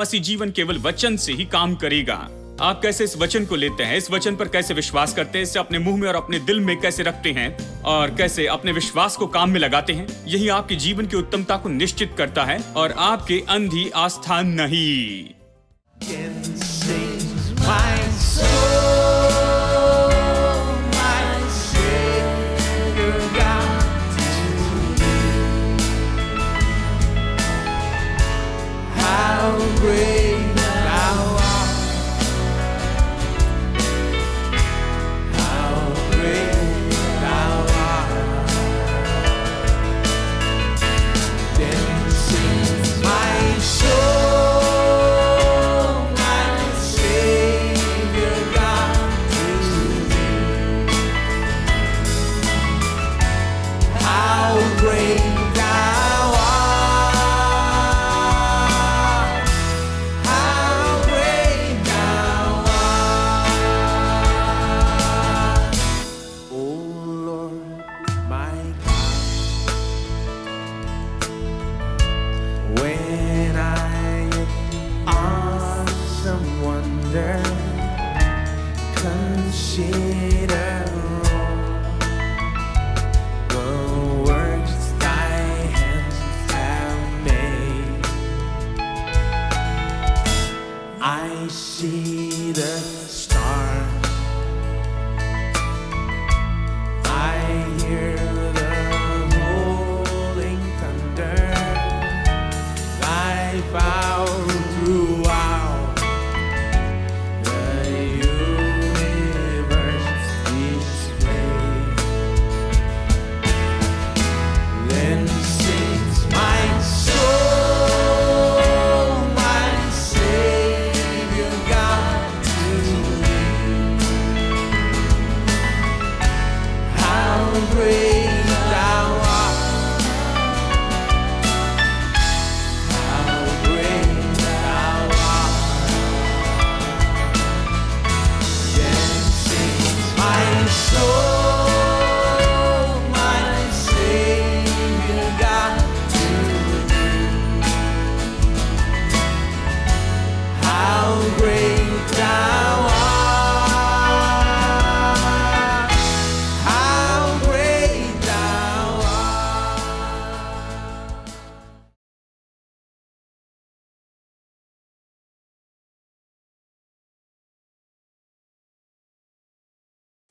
मसीह जीवन केवल वचन से ही काम करेगा। आप कैसे इस वचन को लेते हैं, इस वचन पर कैसे विश्वास करते हैं, इसे अपने मुंह में और अपने दिल में कैसे रखते हैं और कैसे अपने विश्वास को काम में लगाते हैं, यही आपके जीवन की उत्तमता को निश्चित करता है और आपके अंधी आस्था नहीं।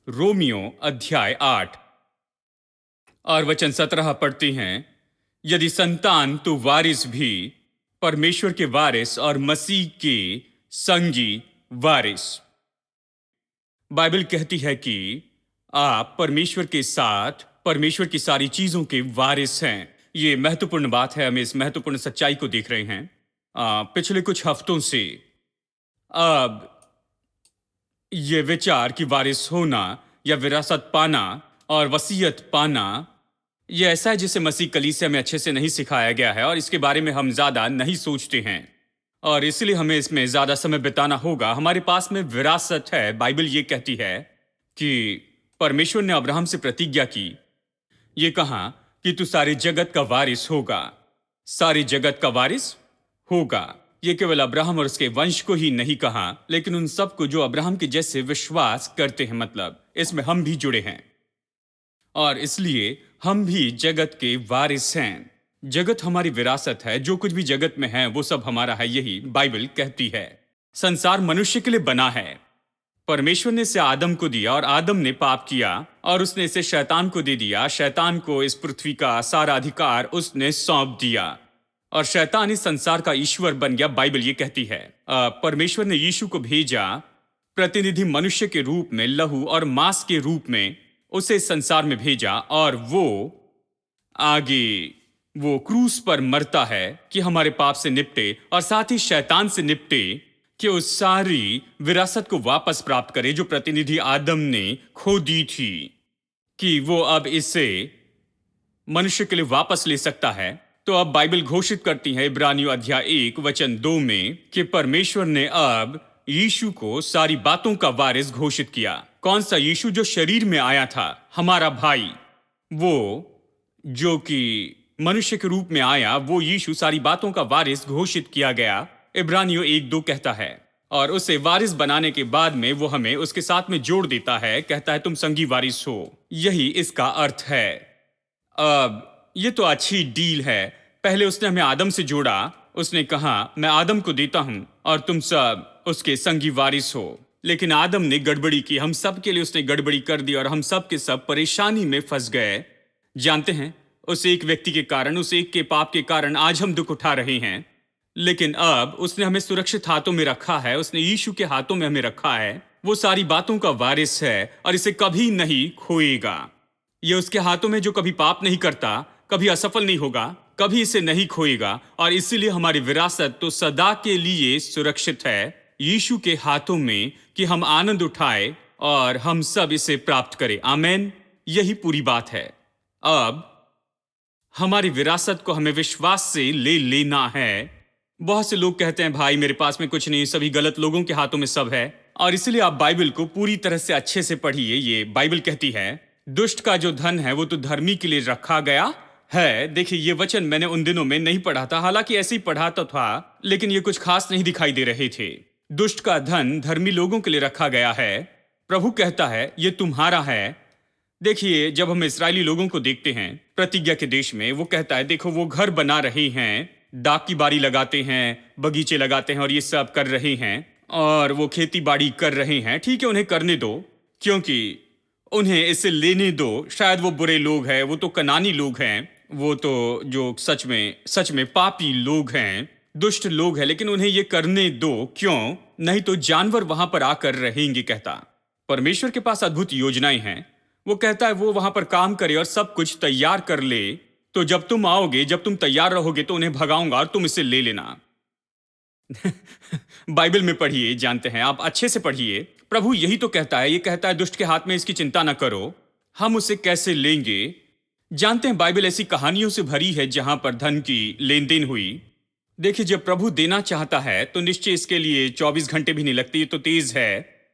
रोमियो अध्याय 8 और वचन 17 पढ़ते हैं, यदि संतान तो वारिस भी, परमेश्वर के वारिस और मसीह के संगी वारिस। बाइबल कहती है कि आप परमेश्वर के साथ परमेश्वर की सारी चीजों के वारिस हैं। ये महत्वपूर्ण बात है। हम इस महत्वपूर्ण सच्चाई को देख रहे हैं पिछले कुछ हफ्तों से। अब ये विचार कि वारिस होना या विरासत पाना और वसीयत पाना, ये ऐसा है जिसे मसीह कलीसिया में अच्छे से नहीं सिखाया गया है और इसके बारे में हम ज्यादा नहीं सोचते हैं और इसलिए हमें इसमें ज्यादा समय बिताना होगा। हमारे पास में विरासत है। बाइबल ये कहती है कि परमेश्वर ने अब्राहम से प्रतिज्ञा की, ये कहा कि तू सारे जगत का वारिस होगा। सारे जगत का वारिस होगा। ये केवल अब्राहम और उसके वंश को ही नहीं कहा, लेकिन उन सब को जो अब्राहम के जैसे विश्वास करते हैं। मतलब इसमें हम भी जुड़े हैं और इसलिए हम भी जगत के वारिस हैं। जगत हमारी विरासत है। जो कुछ भी जगत में है वो सब हमारा है, यही बाइबल कहती है। संसार मनुष्य के लिए बना है। परमेश्वर ने इसे आदम को दिया और आदम ने पाप किया और उसने इसे शैतान को दे दिया। शैतान को इस पृथ्वी का सारा अधिकार उसने सौंप दिया और शैतान इस संसार का ईश्वर बन गया। बाइबल ये कहती है परमेश्वर ने यीशु को भेजा प्रतिनिधि मनुष्य के रूप में, लहू और मांस के रूप में उसे इस संसार में भेजा और वो क्रूस पर मरता है कि हमारे पाप से निपटे और साथ ही शैतान से निपटे कि उस सारी विरासत को वापस प्राप्त करे जो प्रतिनिधि आदम ने खो दी थी, कि वो अब इसे मनुष्य के लिए वापस ले सकता है। तो अब बाइबल घोषित करती है इब्रानियों अध्याय 1 वचन 2 में कि परमेश्वर ने अब यीशु को सारी बातों का वारिस घोषित किया। कौन सा यीशु? जो शरीर में आया था, हमारा भाई, वो जो कि मनुष्य के रूप में आया, वो यीशु सारी बातों का वारिस घोषित किया गया इब्रानियों 1:2 कहता है। और उसे वारिस बनाने के बाद में वो हमें उसके साथ में जोड़ देता है, कहता है तुम संगी वारिस हो। यही इसका अर्थ है। अब ये तो अच्छी डील है। पहले उसने हमें आदम से जोड़ा। उसने कहा मैं आदम को देता हूं और तुम सब उसके संगी वारिस हो। लेकिन आदम ने गड़बड़ी की, हम सब के लिए उसने गड़बड़ी कर दी और हम सब के सब परेशानी में फंस गए। जानते हैं, उस एक व्यक्ति के कारण, उस एक के पाप के कारण आज हम दुख उठा रहे हैं। लेकिन अब उसने हमें सुरक्षित हाथों में रखा है, उसने यीशु के हाथों में हमें रखा है। वो सारी बातों का वारिस है और इसे कभी नहीं खोएगा। ये उसके हाथों में जो कभी पाप नहीं करता, कभी असफल नहीं होगा, कभी इसे नहीं खोएगा। और इसीलिए हमारी विरासत तो सदा के लिए सुरक्षित है यीशु के हाथों में, कि हम आनंद उठाए और हम सब इसे प्राप्त करें। आमेन। यही पूरी बात है। अब हमारी विरासत को हमें विश्वास से ले लेना है। बहुत से लोग कहते हैं भाई मेरे पास में कुछ नहीं, सभी गलत लोगों के हाथों में सब है। और इसलिए आप बाइबल को पूरी तरह से अच्छे से पढ़िए। ये बाइबल कहती है दुष्ट का जो धन है वो तो धर्मी के लिए रखा गया है। देखिए ये वचन मैंने उन दिनों में नहीं पढ़ा था, हालांकि ऐसे ही पढ़ा तो था, लेकिन ये कुछ खास नहीं दिखाई दे रहे थे। दुष्ट का धन धर्मी लोगों के लिए रखा गया है। प्रभु कहता है ये तुम्हारा है। देखिए जब हम इस्राएली लोगों को देखते हैं प्रतिज्ञा के देश में, वो कहता है देखो वो घर बना रहे हैं, डाक की बारी लगाते हैं, बगीचे लगाते हैं और ये सब कर रहे हैं, और वो खेती बाड़ी कर रहे हैं। ठीक है, उन्हें करने दो, क्योंकि उन्हें इसे लेने दो। शायद वो बुरे लोग हैं, वो तो कनानी लोग हैं, वो तो जो सच में पापी लोग हैं, दुष्ट लोग हैं, लेकिन उन्हें ये करने दो। क्यों? नहीं तो जानवर वहां पर आकर रहेंगे। कहता परमेश्वर के पास अद्भुत योजनाएं हैं। वो कहता है वो वहां पर काम करे और सब कुछ तैयार कर ले, तो जब तुम आओगे, जब तुम तैयार रहोगे तो उन्हें भगाऊंगा और तुम इसे ले लेना। बाइबल में पढ़िए, जानते हैं आप, अच्छे से पढ़िए। प्रभु यही तो कहता है। ये कहता है दुष्ट के हाथ में इसकी चिंता ना करो, हम उसे कैसे लेंगे। जानते हैं बाइबल ऐसी कहानियों से भरी है जहां पर धन की लेन देन हुई। देखिए जब प्रभु देना चाहता है तो निश्चय इसके लिए 24 घंटे भी नहीं लगती। ये तो तेज है,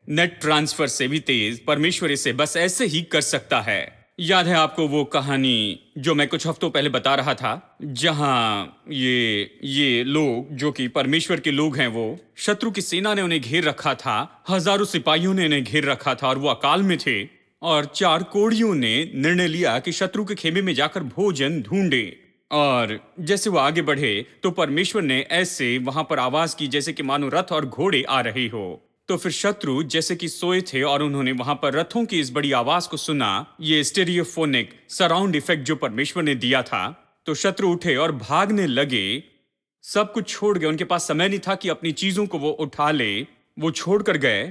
नेट ट्रांसफर से भी तेज। परमेश्वर इसे बस ऐसे ही कर सकता है। याद है आपको वो कहानी जो मैं कुछ हफ्तों पहले बता रहा था, जहां ये लोग जो कि परमेश्वर के लोग हैं, वो शत्रु की सेना ने उन्हें घेर रखा था, हजारों सिपाहियों ने उन्हें घेर रखा था और वो अकाल में थे। और 4 कोढ़ियों ने निर्णय लिया कि शत्रु के खेमे में जाकर भोजन ढूंढे। और जैसे वो आगे बढ़े तो परमेश्वर ने ऐसे वहां पर आवाज की जैसे कि मानो रथ और घोड़े आ रहे हो। तो फिर शत्रु जैसे कि सोए थे और उन्होंने वहां पर रथों की इस बड़ी आवाज को सुना, ये स्टेरियोफोनिक सराउंड इफेक्ट जो परमेश्वर ने दिया था। तो शत्रु उठे और भागने लगे, सब कुछ छोड़ गए। उनके पास समय नहीं था कि अपनी चीजों को वो उठा ले, वो छोड़कर गए।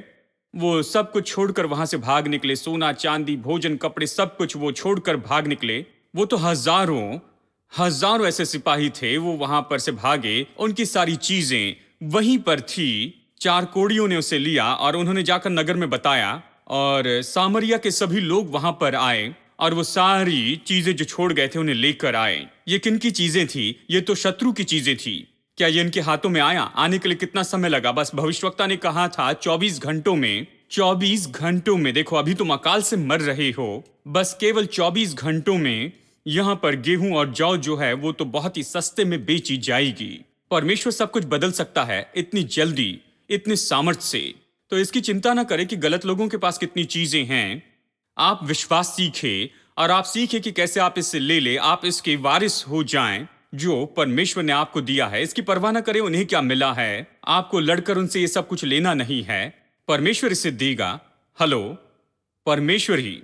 वो सब कुछ छोड़कर वहां से भाग निकले, सोना चांदी भोजन कपड़े सब कुछ वो छोड़कर भाग निकले। वो तो हजारों ऐसे सिपाही थे, वो वहां पर से भागे, उनकी सारी चीजें वहीं पर थी। 4 कोढ़ियों ने उसे लिया और उन्होंने जाकर नगर में बताया, और सामरिया के सभी लोग वहां पर आए और वो सारी चीजें जो छोड़ गए थे उन्हें लेकर आए। ये किनकी चीजें थी? ये तो शत्रु की चीजें थी। क्या ये इनके हाथों में आया? आने के लिए कितना समय लगा? बस भविष्यवक्ता ने कहा था 24 घंटों में। 24 घंटों में, देखो अभी तुम अकाल से मर रहे हो, बस केवल 24 घंटों में यहां पर गेहूं और जौ जो है वो तो बहुत ही सस्ते में बेची जाएगी। परमेश्वर सब कुछ बदल सकता है इतनी जल्दी, इतने सामर्थ्य से। तो इसकी चिंता ना करें कि गलत लोगों के पास कितनी चीजें हैं। आप विश्वास सीखें और आप सीखें कि कैसे आप इससे ले ले, आप इसके वारिस हो जाएं जो परमेश्वर ने आपको दिया है। इसकी परवाह ना करें उन्हें क्या मिला है, आपको लड़कर उनसे ये सब कुछ लेना नहीं है। परमेश्वर इसे देगा। हेलो, परमेश्वर ही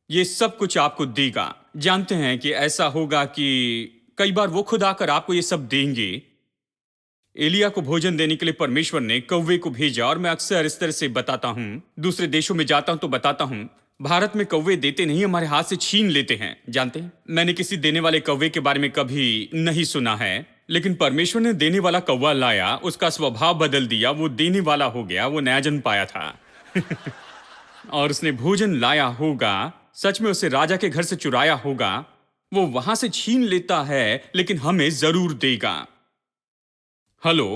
ये सब कुछ आपको देगा। जानते हैं कि ऐसा होगा कि कई बार वो खुद आकर आपको ये सब देंगे। एलिया को भोजन देने के लिए परमेश्वर ने कौवे को भेजा, और मैं अक्सर इस तरह से बताता हूं, दूसरे देशों में जाता हूं तो बताता हूं, भारत में कौवे देते नहीं, हमारे हाथ से छीन लेते हैं। जानते हैं, मैंने किसी देने वाले कौवे के बारे में कभी नहीं सुना है, लेकिन परमेश्वर ने देने वाला कौवा लाया, उसका स्वभाव बदल दिया, वो देने वाला हो गया, वो नया जन्म पाया था। और उसने भोजन लाया होगा, सच में उसे राजा के घर से चुराया होगा, वो वहां से छीन लेता है, लेकिन हमें जरूर देगा। हेलो,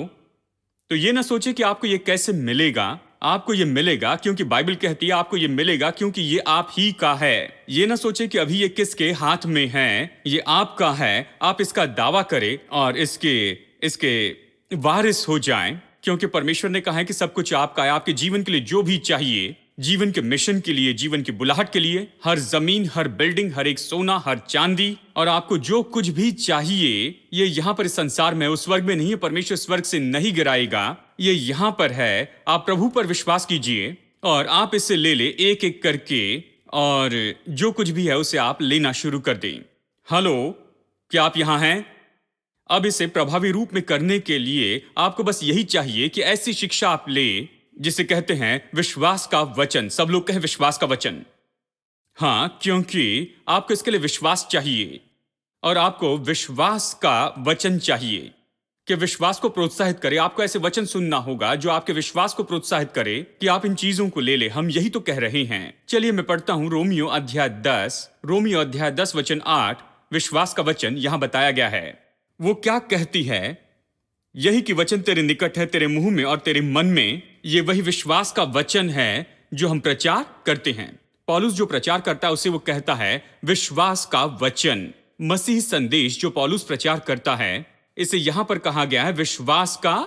तो ये ना सोचे कि आपको ये कैसे मिलेगा। आपको ये मिलेगा क्योंकि बाइबल कहती है आपको ये मिलेगा क्योंकि ये आप ही का है। ये ना सोचे कि अभी ये किसके हाथ में है, ये आपका है। आप इसका दावा करें और इसके वारिस हो जाएं, क्योंकि परमेश्वर ने कहा है कि सब कुछ आपका है। आपके जीवन के लिए जो भी चाहिए, जीवन के मिशन के लिए, जीवन की बुलाहट के लिए, हर जमीन, हर बिल्डिंग, हर एक सोना, हर चांदी, और आपको जो कुछ भी चाहिए, ये यहाँ पर इस संसार में, उस स्वर्ग में नहीं है। परमेश्वर स्वर्ग से नहीं गिराएगा, ये यहाँ पर है। आप प्रभु पर विश्वास कीजिए और आप इसे ले ले एक एक करके, और जो कुछ भी है उसे आप लेना शुरू कर दें। हेलो, क्या आप यहां हैं? अब इसे प्रभावी रूप में करने के लिए आपको बस यही चाहिए कि ऐसी शिक्षा आप ले जिसे कहते हैं विश्वास का वचन। सब लोग कहें विश्वास का वचन। हां, क्योंकि आपको इसके लिए विश्वास चाहिए, और आपको विश्वास का वचन चाहिए कि विश्वास को प्रोत्साहित करे। आपको ऐसे वचन सुनना होगा जो आपके विश्वास को प्रोत्साहित करे कि आप इन चीजों को ले ले। हम यही तो कह रहे हैं। चलिए मैं पढ़ता हूं रोमियो अध्याय 10 वचन 8। विश्वास का वचन यहां बताया गया है। वो क्या कहती है? यही कि वचन तेरे निकट है, तेरे मुंह में और तेरे मन में। ये वही विश्वास का वचन है जो हम प्रचार करते हैं। पौलुस जो प्रचार करता है उसे वो कहता है विश्वास का वचन। मसीह संदेश जो पौलुस प्रचार करता है, इसे यहां पर कहा गया है विश्वास का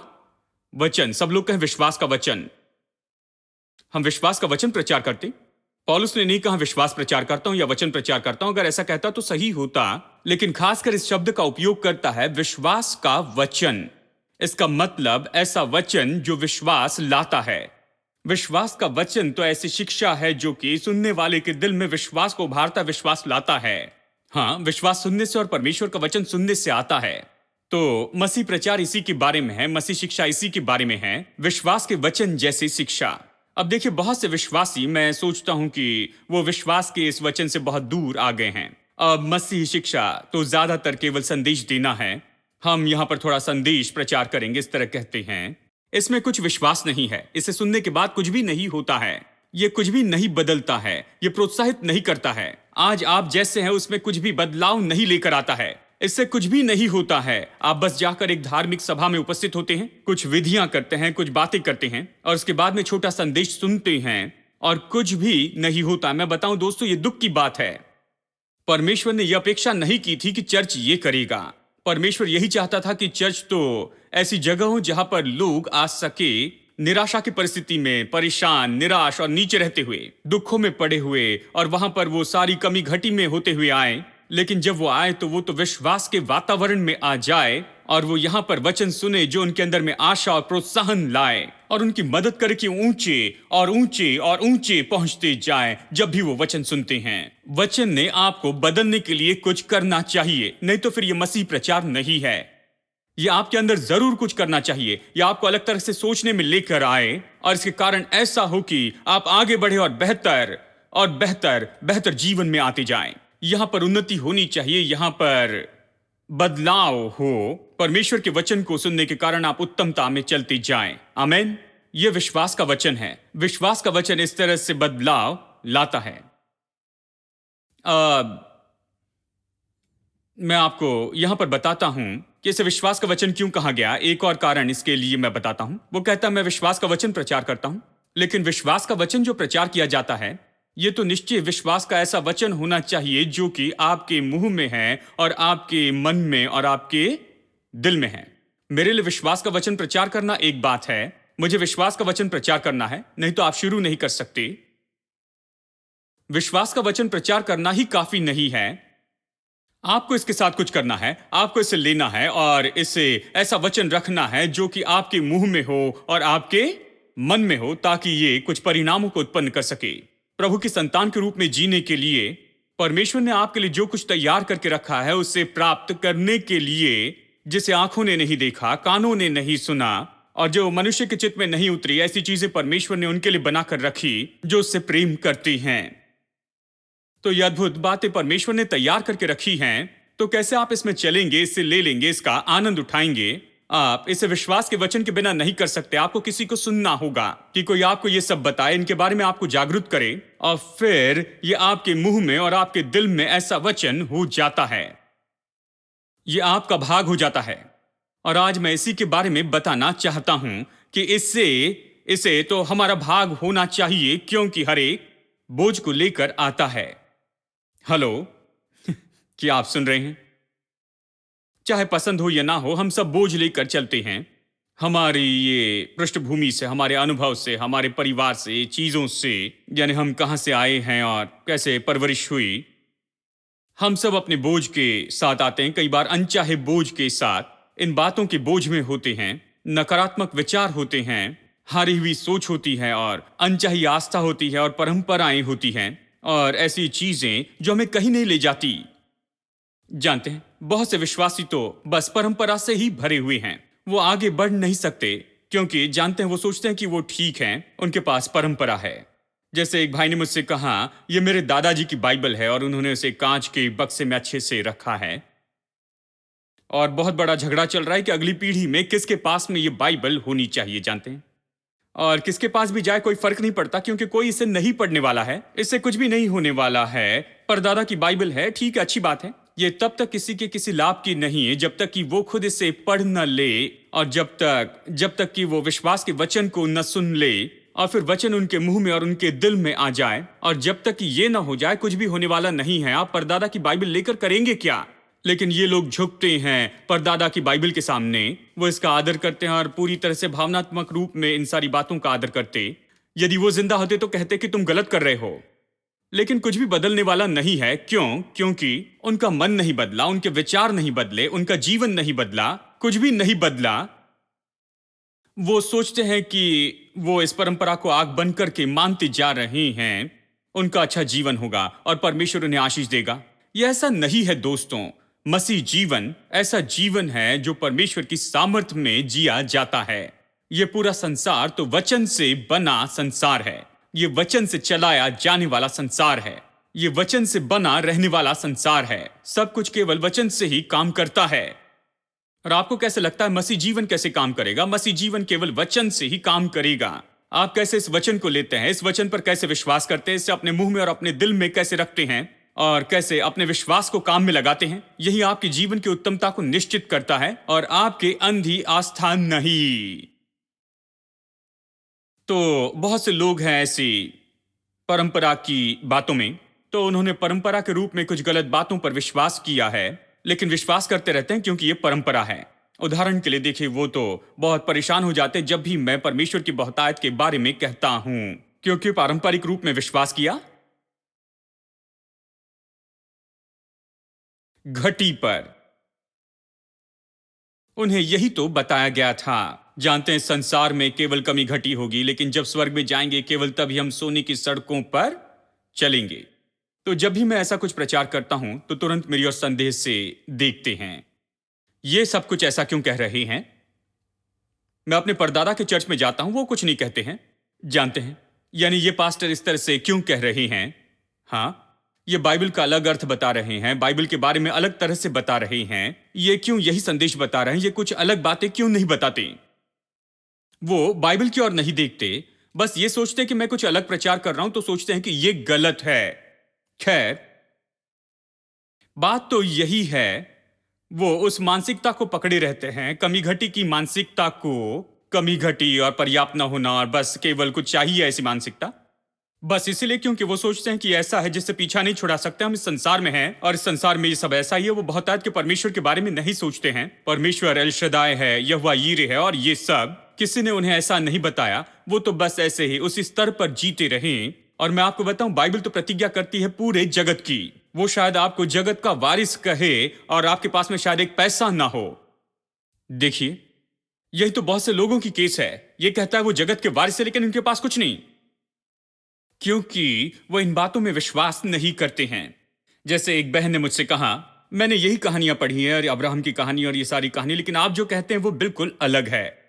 वचन। सब लोग कहें विश्वास का वचन। हम विश्वास का वचन प्रचार करते। पौलुस ने नहीं कहा विश्वास प्रचार करता हूं या वचन प्रचार करता हूं। अगर ऐसा कहता तो सही होता, लेकिन खासकर इस शब्द का उपयोग करता है विश्वास का वचन। इसका मतलब ऐसा वचन जो विश्वास लाता है। विश्वास का वचन तो ऐसी शिक्षा है जो कि सुनने वाले के दिल में विश्वास को उभारता, विश्वास लाता है। हाँ, विश्वास सुनने से और परमेश्वर का वचन सुनने से आता है। तो मसीह प्रचार इसी के बारे में है, मसीह शिक्षा इसी के बारे में है, विश्वास के वचन जैसी शिक्षा। अब देखिए, बहुत से विश्वासी, मैं सोचता हूं कि वो विश्वास के इस वचन से बहुत दूर आ गए हैं। अब मसीह शिक्षा तो ज्यादातर केवल संदेश देना है। हम यहां पर थोड़ा संदेश प्रचार करेंगे, इस तरह कहते हैं। इसमें कुछ विश्वास नहीं है। इसे सुनने के बाद कुछ भी नहीं होता है। ये कुछ भी नहीं बदलता है। ये प्रोत्साहित नहीं करता है। आज आप जैसे हैं उसमें कुछ भी बदलाव नहीं लेकर आता है। इससे कुछ भी नहीं होता है। आप बस जाकर एक धार्मिक सभा में उपस्थित होते हैं, कुछ विधियां करते हैं, कुछ बातें करते हैं, और उसके बाद में छोटा संदेश सुनते हैं और कुछ भी नहीं होता। मैं बताऊं दोस्तों, ये दुख की बात है। परमेश्वर ने यह अपेक्षा नहीं की थी कि चर्च ये करेगा। परमेश्वर यही चाहता था कि चर्च तो ऐसी जगह हो जहां पर लोग आ सके, निराशा की परिस्थिति में, परेशान, निराश और नीचे रहते हुए, दुखों में पड़े हुए, और वहां पर वो सारी कमी घटी में होते हुए आए। लेकिन जब वो आए तो वो तो विश्वास के वातावरण में आ जाए, और वो यहां पर वचन सुने जो उनके अंदर में आशा और प्रोत्साहन लाए, और उनकी मदद करे कि ऊंचे और ऊंचे और ऊंचे पहुंचते जाएं। जब भी वो वचन सुनते हैं, वचन ने आपको बदलने के लिए कुछ करना चाहिए, नहीं तो फिर ये मसीह प्रचार नहीं है। ये आपके अंदर जरूर कुछ करना चाहिए। ये आपको अलग तरह से सोचने में लेकर आए, और इसके कारण ऐसा हो कि आप आगे बढ़े और बेहतर और बेहतर बेहतर जीवन में आते जाएं। यहां पर उन्नति होनी चाहिए, यहां पर बदलाव हो। परमेश्वर के वचन को सुनने के कारण आप उत्तमता में चलते जाएं। आमीन। यह विश्वास का वचन है। विश्वास का वचन इस तरह से बदलाव लाता है। मैं आपको यहां पर बताता हूं कि इसे विश्वास का वचन क्यों कहा गया। एक और कारण इसके लिए मैं बताता हूं। वो कहता है मैं विश्वास का वचन प्रचार करता हूं, लेकिन विश्वास का वचन जो प्रचार किया जाता है, ये तो निश्चय विश्वास का ऐसा वचन होना चाहिए जो कि आपके मुंह में है और आपके मन में और आपके दिल में है। मेरे लिए विश्वास का वचन प्रचार करना एक बात है। मुझे विश्वास का वचन प्रचार करना है, नहीं तो आप शुरू नहीं कर सकते। विश्वास का वचन प्रचार करना ही काफी नहीं है। आपको इसके साथ कुछ करना है। आपको इसे लेना है और इसे ऐसा वचन रखना है जो कि आपके मुंह में हो और आपके मन में हो, ताकि ये कुछ परिणामों को उत्पन्न कर सके। प्रभु की संतान के रूप में जीने के लिए परमेश्वर ने आपके लिए जो कुछ तैयार करके रखा है, उसे प्राप्त करने के लिए, जिसे आंखों ने नहीं देखा, कानों ने नहीं सुना, और जो मनुष्य के चित्त में नहीं उतरी, ऐसी चीजें परमेश्वर ने उनके लिए बनाकर रखी जो उससे प्रेम करती हैं। तो ये अद्भुत बातें परमेश्वर ने तैयार करके रखी हैं। तो कैसे आप इसमें चलेंगे, इससे ले लेंगे, इसका आनंद उठाएंगे? आप इसे विश्वास के वचन के बिना नहीं कर सकते। आपको किसी को सुनना होगा कि कोई आपको ये सब बताए, इनके बारे में आपको जागरूक करे, और फिर ये आपके मुंह में और आपके दिल में ऐसा वचन हो जाता है। ये आपका भाग हो जाता है। और आज मैं इसी के बारे में बताना चाहता हूं कि इसे तो हमारा भाग होना चाहिए, क्योंकि हर एक बोझ को लेकर आता है। हेलो, क्या आप सुन रहे हैं? चाहे पसंद हो या ना हो, हम सब बोझ लेकर चलते हैं। हमारी ये पृष्ठभूमि से, हमारे अनुभव से, हमारे परिवार से, चीजों से, यानी हम कहाँ से आए हैं और कैसे परवरिश हुई। हम सब अपने बोझ के साथ आते हैं, कई बार अनचाहे बोझ के साथ। इन बातों के बोझ में होते हैं, नकारात्मक विचार होते हैं, हारी हुई सोच होती है और अनचाही आस्था होती है और परंपराएं होती हैं और ऐसी चीजें जो हमें कहीं नहीं ले जाती। जानते हैं, बहुत से विश्वासी तो बस परंपरा से ही भरे हुए हैं। वो आगे बढ़ नहीं सकते क्योंकि जानते हैं, वो सोचते हैं कि वो ठीक हैं, उनके पास परंपरा है। जैसे एक भाई ने मुझसे कहा, ये मेरे दादाजी की बाइबल है और उन्होंने उसे कांच के बक्से में अच्छे से रखा है और बहुत बड़ा झगड़ा चल रहा है कि अगली पीढ़ी में किसके पास में ये बाइबल होनी चाहिए। जानते हैं, और किसके पास भी जाए कोई फर्क नहीं पड़ता क्योंकि कोई इसे नहीं पढ़ने वाला है, इससे कुछ भी नहीं होने वाला है। परदादा की बाइबल है, ठीक है, अच्छी बात है। ये तब तक किसी के किसी लाभ की नहीं है जब तक कि वो खुद इसे पढ़ न ले और जब तक कि वो विश्वास के वचन को न सुन ले और फिर वचन उनके मुंह में और उनके दिल में आ जाए। और जब तक कि ये ना हो जाए, कुछ भी होने वाला नहीं है। आप परदादा की बाइबल लेकर करेंगे क्या? लेकिन ये लोग झुकते हैं परदादा की बाइबल के सामने, वो इसका आदर करते हैं और पूरी तरह से भावनात्मक रूप में इन सारी बातों का आदर करते। यदि वो जिंदा होते तो कहते कि तुम गलत कर रहे हो। लेकिन कुछ भी बदलने वाला नहीं है। क्योंकि उनका मन नहीं बदला, उनके विचार नहीं बदले, उनका जीवन नहीं बदला, कुछ भी नहीं बदला। वो सोचते हैं कि वो इस परंपरा को आग बन करके मानते जा रहे हैं, उनका अच्छा जीवन होगा और परमेश्वर उन्हें आशीष देगा। यह ऐसा नहीं है दोस्तों। मसीह जीवन ऐसा जीवन है जो परमेश्वर की सामर्थ्य में जिया जाता है। यह पूरा संसार तो वचन से बना संसार है। ये वचन से चलाया जाने वाला संसार है। ये वचन से बना रहने वाला संसार है। सब कुछ केवल वचन से ही काम करता है। और आपको कैसे लगता है मसीह जीवन कैसे काम करेगा? मसीह जीवन केवल वचन से ही काम करेगा। आप कैसे इस वचन को लेते हैं, इस वचन पर कैसे विश्वास करते हैं, इसे अपने मुंह में और अपने दिल में कैसे रखते हैं और कैसे अपने विश्वास को काम में लगाते हैं, यही आपके जीवन की उत्तमता को निश्चित करता है और आपके अंधी आस्था नहीं। तो बहुत से लोग हैं ऐसी परंपरा की बातों में, तो उन्होंने परंपरा के रूप में कुछ गलत बातों पर विश्वास किया है, लेकिन विश्वास करते रहते हैं क्योंकि ये परंपरा है। उदाहरण के लिए देखिए, वो तो बहुत परेशान हो जाते जब भी मैं परमेश्वर की बहुतायत के बारे में कहता हूं, क्योंकि पारंपरिक रूप में विश्वास किया। घटी पर उन्हें यही तो बताया गया था। जानते हैं, संसार में केवल कमी घटी होगी, लेकिन जब स्वर्ग में जाएंगे केवल तभी हम सोने की सड़कों पर चलेंगे। तो जब भी मैं ऐसा कुछ प्रचार करता हूं तो तुरंत मेरी ओर संदेह से देखते हैं, ये सब कुछ ऐसा क्यों कह रहे हैं? मैं अपने परदादा के चर्च में जाता हूं, वो कुछ नहीं कहते हैं। जानते हैं, यानी ये पास्टर इस तरह से क्यों कह रहे हैं? हाँ, ये बाइबल का अलग अर्थ बता रहे हैं, बाइबल के बारे में अलग तरह से बता रहे हैं। ये क्यों यही संदेश बता रहे हैं? ये कुछ अलग बातें क्यों नहीं बताते? वो बाइबल की ओर नहीं देखते, बस ये सोचते कि मैं कुछ अलग प्रचार कर रहा हूं तो सोचते हैं कि ये गलत है। खैर, बात तो यही है, वो उस मानसिकता को पकड़े रहते हैं, कमी घटी की मानसिकता को। कमी घटी और पर्याप्त न होना और बस केवल कुछ चाहिए ऐसी मानसिकता। बस इसलिए क्योंकि वो सोचते हैं कि ऐसा है जिससे पीछा नहीं छुड़ा सकते। हम इस संसार में हैं और इस संसार में ये सब ऐसा ही है। वो बहुतायत के परमेश्वर के बारे में नहीं सोचते हैं। परमेश्वर एल शदाय है, यहोवा यीरे है और ये सब किसी ने उन्हें ऐसा नहीं बताया। वो तो बस ऐसे ही उसी स्तर पर जीते रहे। और मैं आपको बताऊं, बाइबल तो प्रतिज्ञा करती है पूरे जगत की। वो शायद आपको जगत का वारिस कहे और आपके पास में शायद एक पैसा ना हो। देखिए, यही तो बहुत से लोगों की केस है। ये कहता है वो जगत के वारिस है, लेकिन उनके पास कुछ नहीं, क्योंकि वो इन बातों में विश्वास नहीं करते हैं। जैसे एक बहन ने मुझसे कहा, मैंने यही कहानियां पढ़ी है, अब्राहम की कहानी और ये सारी कहानी, लेकिन आप जो कहते हैं वो बिल्कुल अलग है।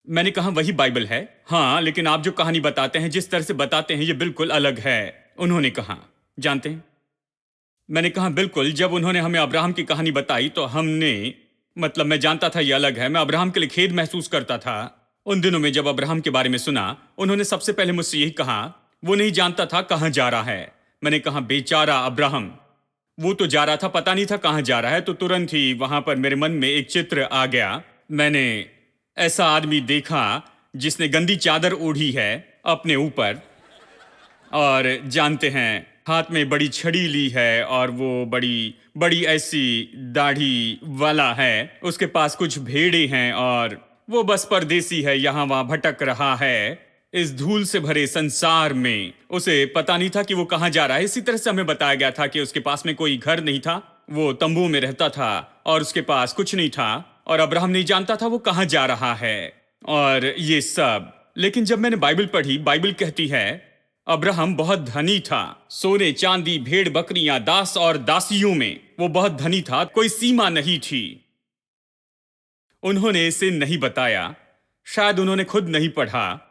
मैंने कहा, वही बाइबल है। हाँ, लेकिन आप जो कहानी बताते हैं, जिस तरह से बताते हैं, ये बिल्कुल अलग है। उन्होंने कहा, जानते हैं, मैंने कहा बिल्कुल। जब उन्होंने हमें अब्राहम की कहानी बताई तो मैं जानता था ये अलग है। मैं अब्राहम के लिए खेद महसूस करता था। उन दिनों में जब अब्राहम के बारे में सुना, उन्होंने सबसे पहले मुझसे यही कहा, वो नहीं जानता था कहां जा रहा है। मैंने कहा, बेचारा अब्राहम, वो तो जा रहा था, पता नहीं था कहां जा रहा है। तो तुरंत ही वहां पर मेरे मन में एक चित्र आ गया। मैंने ऐसा आदमी देखा जिसने गंदी चादर ओढ़ी है अपने ऊपर, और जानते हैं, हाथ में बड़ी छड़ी ली है और वो बड़ी बड़ी ऐसी दाढ़ी वाला है। उसके पास कुछ भेड़ें हैं और वो बस परदेसी है, यहां वहां भटक रहा है इस धूल से भरे संसार में। उसे पता नहीं था कि वो कहां जा रहा है। इसी तरह से हमें बताया गया था कि उसके पास में कोई घर नहीं था, वो तंबू में रहता था और उसके पास कुछ नहीं था, और अब्राहम नहीं जानता था वो कहां जा रहा है और ये सब। लेकिन जब मैंने बाइबल पढ़ी, बाइबल कहती है अब्राहम बहुत धनी था, सोने चांदी भेड़ बकरियां दास और दासियों में वो बहुत धनी था, कोई सीमा नहीं थी। उन्होंने इसे नहीं बताया, शायद उन्होंने खुद नहीं पढ़ा।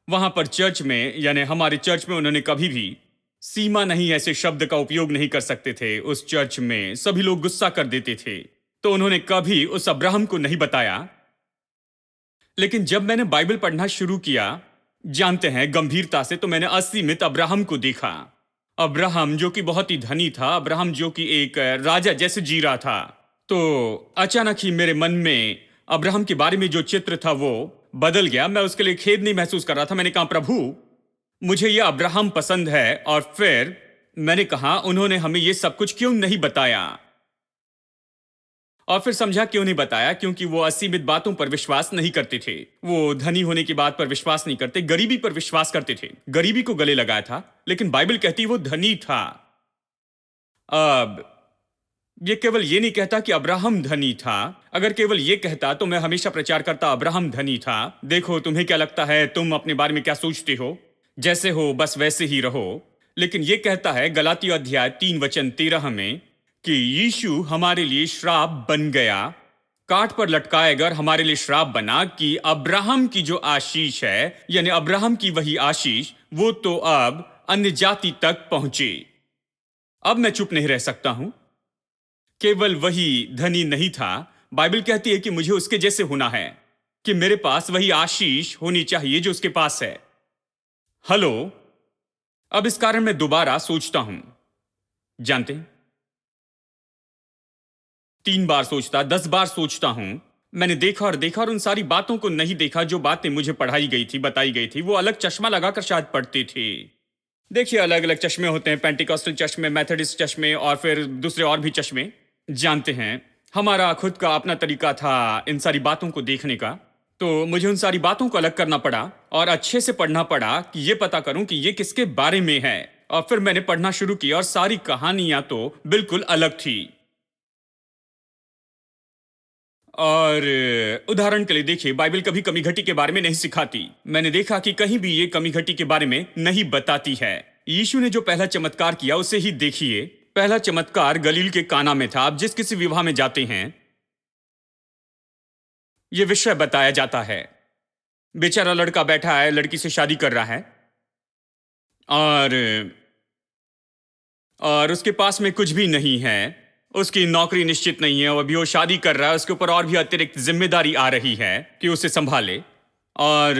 वहां पर चर्च में, यानी हमारे चर्च में, उन्होंने कभी भी सीमा नहीं ऐसे शब्द का उपयोग नहीं कर सकते थे। उस चर्च में सभी लोग गुस्सा कर देते थे, तो उन्होंने कभी उस अब्राहम को नहीं बताया। लेकिन जब मैंने बाइबल पढ़ना शुरू किया, जानते हैं, गंभीरता से, तो मैंने असीमित अब्राहम को देखा। अब्राहम जो कि बहुत ही धनी था, अब्राहम जो कि एक राजा जैसे जी रहा था। तो अचानक ही मेरे मन में अब्राहम के बारे में जो चित्र था वो बदल गया। मैं उसके लिए खेद नहीं महसूस कर रहा था। मैंने कहा, प्रभु मुझे ये अब्राहम पसंद है। और फिर मैंने कहा, उन्होंने हमें ये सब कुछ क्यों नहीं बताया? और फिर समझा क्यों नहीं बताया, क्योंकि वो असीमित बातों पर विश्वास नहीं करते थे। वो धनी होने की बात पर विश्वास नहीं करते, गरीबी पर विश्वास करते थे। गरीबी को गले लगाया था, लेकिन बाइबल कहती वो धनी था। अब ये केवल ये नहीं कहता कि अब्राहम धनी था। अगर केवल ये कहता तो मैं हमेशा प्रचार करता अब्राहम धनी था। देखो, तुम्हें क्या लगता है, तुम अपने बारे में क्या सोचते हो, जैसे हो बस वैसे ही रहो। लेकिन ये कहता है गलातियों अध्याय 3:13 में कि यीशु हमारे लिए श्राप बन गया, काट पर लटकाए गए, हमारे लिए श्राप बना कि अब्राहम की जो आशीष है, यानी अब्राहम की वही आशीष, वो तो अब अन्य जाति तक पहुंचे। अब मैं चुप नहीं रह सकता हूं। केवल वही धनी नहीं था, बाइबल कहती है कि मुझे उसके जैसे होना है, कि मेरे पास वही आशीष होनी चाहिए जो उसके पास है। हेलो। अब इस कारण मैं दोबारा सोचता हूं, जानते हैं, 3 बार सोचता, 10 बार सोचता हूं। मैंने देखा और देखा और उन सारी बातों को नहीं देखा जो बातें मुझे पढ़ाई गई थी, बताई गई थी। वो अलग चश्मा लगाकर शायद पढ़ते थे। देखिए, अलग अलग चश्मे होते हैं, पेंटिकॉस्टल चश्मे, मेथोडिस्ट चश्मे और फिर दूसरे और भी चश्मे। जानते हैं, हमारा खुद का अपना तरीका था इन सारी बातों को देखने का। तो मुझे उन सारी बातों को अलग करना पड़ा और अच्छे से पढ़ना पड़ा कि ये पता करूं कि ये किसके बारे में है। और फिर मैंने पढ़ना शुरू किया और सारी कहानियां तो बिल्कुल अलग थी। और उदाहरण के लिए देखिए, बाइबल कभी कमी घटी के बारे में नहीं सिखाती। मैंने देखा कि कहीं भी ये कमी घटी के बारे में नहीं बताती है। यीशु ने जो पहला चमत्कार किया उसे ही देखिए। पहला चमत्कार गलील के काना में था। आप जिस किसी विवाह में जाते हैं, यह विषय बताया जाता है। बेचारा लड़का बैठा है, लड़की से शादी कर रहा है और उसके पास में कुछ भी नहीं है। उसकी नौकरी निश्चित नहीं है, अभी वो शादी कर रहा है। उसके ऊपर और भी अतिरिक्त जिम्मेदारी आ रही है कि उसे संभाले, और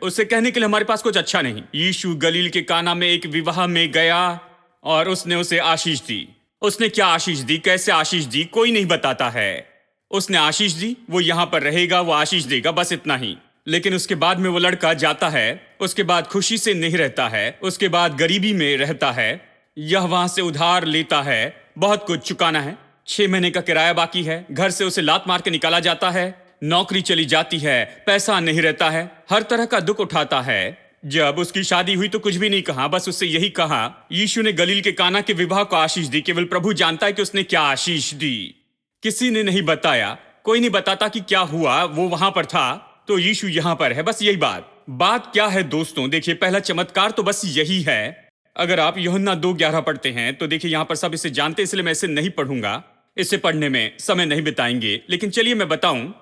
उसे कहने के लिए हमारे पास कुछ अच्छा नहीं। यीशु गलील के काना में एक विवाह में गया और उसने उसे आशीष दी। उसने क्या आशीष दी, कैसे आशीष दी, कोई नहीं बताता है। उसने आशीष दी, वो यहां पर रहेगा, वो आशीष देगा, बस इतना ही। लेकिन उसके बाद में वो लड़का जाता है, उसके बाद खुशी से नहीं रहता है, उसके बाद गरीबी में रहता है। यह वहां से उधार लेता है, बहुत कुछ चुकाना है, 6 महीने का किराया बाकी है, घर से उसे लात मार के निकाला जाता है, नौकरी चली जाती है, पैसा नहीं रहता है, हर तरह का दुख उठाता है। जब उसकी शादी हुई तो कुछ भी नहीं कहा, बस उससे यही कहा, यीशु ने गलील के काना के विवाह को आशीष दी। केवल प्रभु जानता है कि उसने क्या आशीष दी। किसी ने नहीं बताया, कोई नहीं बताता कि क्या हुआ। वो वहां पर था तो यीशु यहां पर है, बस यही बात क्या है दोस्तों। देखिए, पहला चमत्कार तो बस यही है। अगर आप यूहन्ना 2:11 पढ़ते हैं तो देखिए, यहां पर सब इसे जानते, इसलिए मैं इसे नहीं पढ़ूंगा, इसे पढ़ने में समय नहीं बिताएंगे। लेकिन चलिए मैं बताऊं,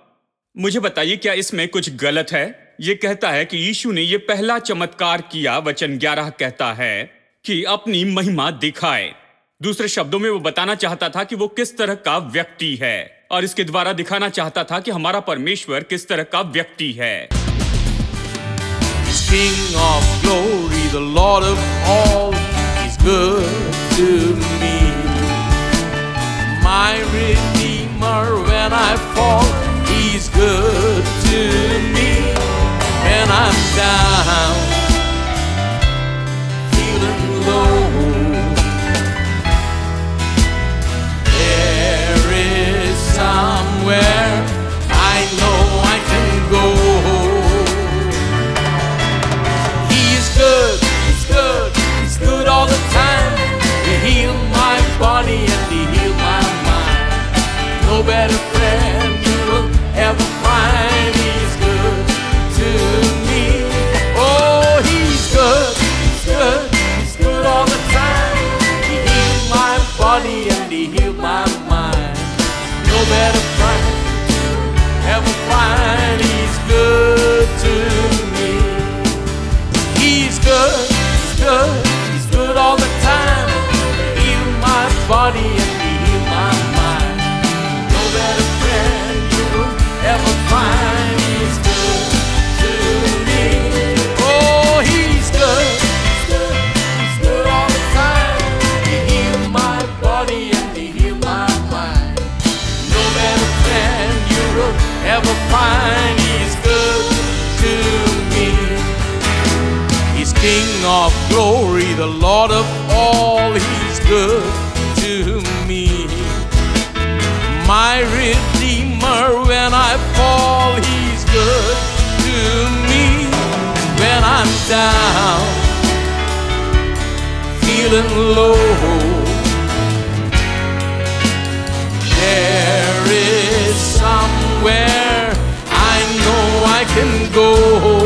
मुझे बताइए क्या इसमें कुछ गलत है। यह कहता है कि यीशु ने यह पहला चमत्कार किया, वचन 11 कहता है कि अपनी महिमा दिखाए। दूसरे शब्दों में वो बताना चाहता था कि वो किस तरह का व्यक्ति है, और इसके द्वारा दिखाना चाहता था कि हमारा परमेश्वर किस तरह का व्यक्ति है। King of glory, the Lord of all, He's good to me. My Redeemer, when I fall, He's good to me. When I'm down, feeling low, there is somewhere I know I can go. good, he's good, he's good all the time. He heal my body and he heal my mind. No better friend you will ever find. He's good to me. Oh, he's good, he's good all the time. He heal my body and he heal my mind. No better friend you will ever find. He's good to me. He's King of glory, the Lord of all. He's good to me. My Redeemer when I fall. He's good to me. When I'm down, feeling low, there is somewhere I know I can go.